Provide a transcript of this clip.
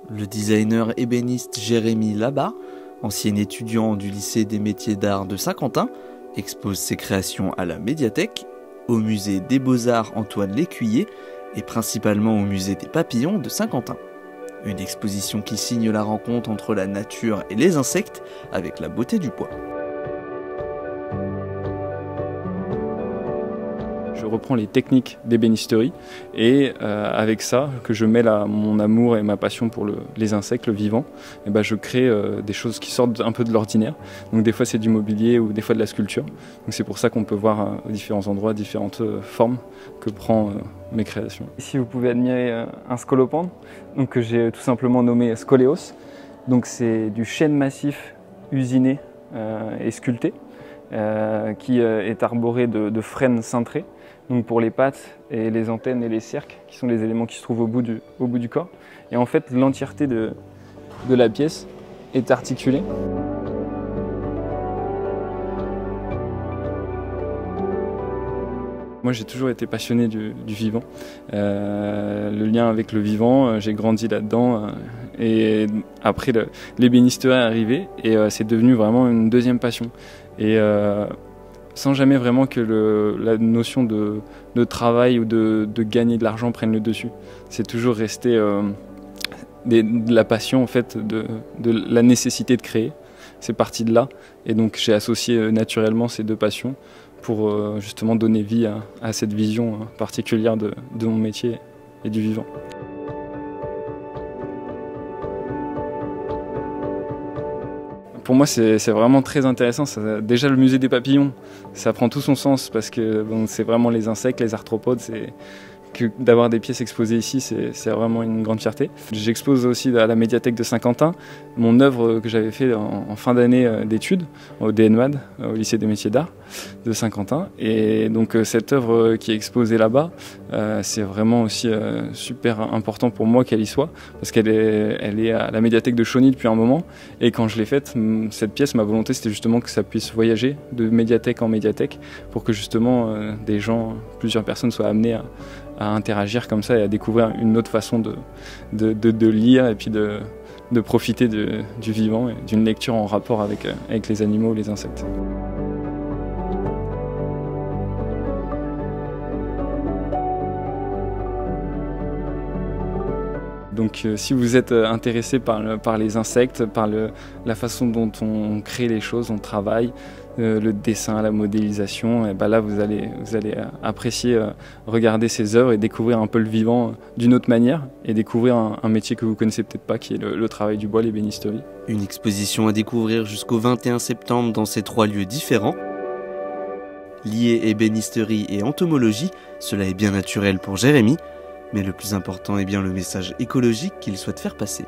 Le designer ébéniste Jérémy Labat, ancien étudiant du lycée des métiers d'art de Saint-Quentin, expose ses créations à la médiathèque, au musée des Beaux-Arts Antoine Lécuyer et principalement au musée des Papillons de Saint-Quentin. Une exposition qui signe la rencontre entre la nature et les insectes avec la beauté du bois. Je reprends les techniques d'ébénisterie et avec ça, que je mêle à mon amour et ma passion pour les insectes, le vivant, et je crée des choses qui sortent un peu de l'ordinaire. Donc des fois c'est du mobilier ou des fois de la sculpture. Donc c'est pour ça qu'on peut voir à différents endroits différentes formes que prend mes créations. Ici vous pouvez admirer un scolopendre, donc que j'ai tout simplement nommé Scoleos. Donc c'est du chêne massif usiné et sculpté. Qui est arboré de frênes cintrées, donc pour les pattes et les antennes et les cerques, qui sont les éléments qui se trouvent au bout du corps. Et en fait, l'entièreté de la pièce est articulée. Moi, j'ai toujours été passionné du vivant. Le lien avec le vivant, j'ai grandi là-dedans. Et après, l'ébénisterie est arrivé et c'est devenu vraiment une deuxième passion. Et sans jamais vraiment que la notion de travail ou de gagner de l'argent prenne le dessus. C'est toujours resté de la passion, en fait, de la nécessité de créer. C'est parti de là. Et donc, j'ai associé naturellement ces deux passions pour justement donner vie à cette vision particulière de mon métier et du vivant. Pour moi, c'est vraiment très intéressant. Déjà, le musée des papillons, ça prend tout son sens parce que c'est vraiment les insectes, les arthropodes. D'avoir des pièces exposées ici, c'est vraiment une grande fierté. J'expose aussi à la médiathèque de Saint-Quentin mon œuvre que j'avais fait en fin d'année d'études au DNMAD, au lycée des métiers d'art de Saint-Quentin. Et donc cette œuvre qui est exposée là-bas, c'est vraiment aussi super important pour moi qu'elle y soit, parce qu'elle est à la médiathèque de Chauny depuis un moment. Et quand je l'ai faite, cette pièce, ma volonté, c'était justement que ça puisse voyager de médiathèque en médiathèque, pour que justement plusieurs personnes soient amenées à interagir comme ça et à découvrir une autre façon de lire et puis de profiter du vivant et d'une lecture en rapport avec les animaux ou les insectes. Donc si vous êtes intéressé par les insectes, par la façon dont on crée les choses, on travaille, le dessin, la modélisation, et là vous allez apprécier regarder ces œuvres et découvrir un peu le vivant d'une autre manière et découvrir un métier que vous connaissez peut-être pas, qui est le travail du bois, l'ébénisterie. Une exposition à découvrir jusqu'au 21 septembre dans ces 3 lieux différents. Liés ébénisterie et entomologie, cela est bien naturel pour Jérémy, mais le plus important est bien le message écologique qu'il souhaite faire passer.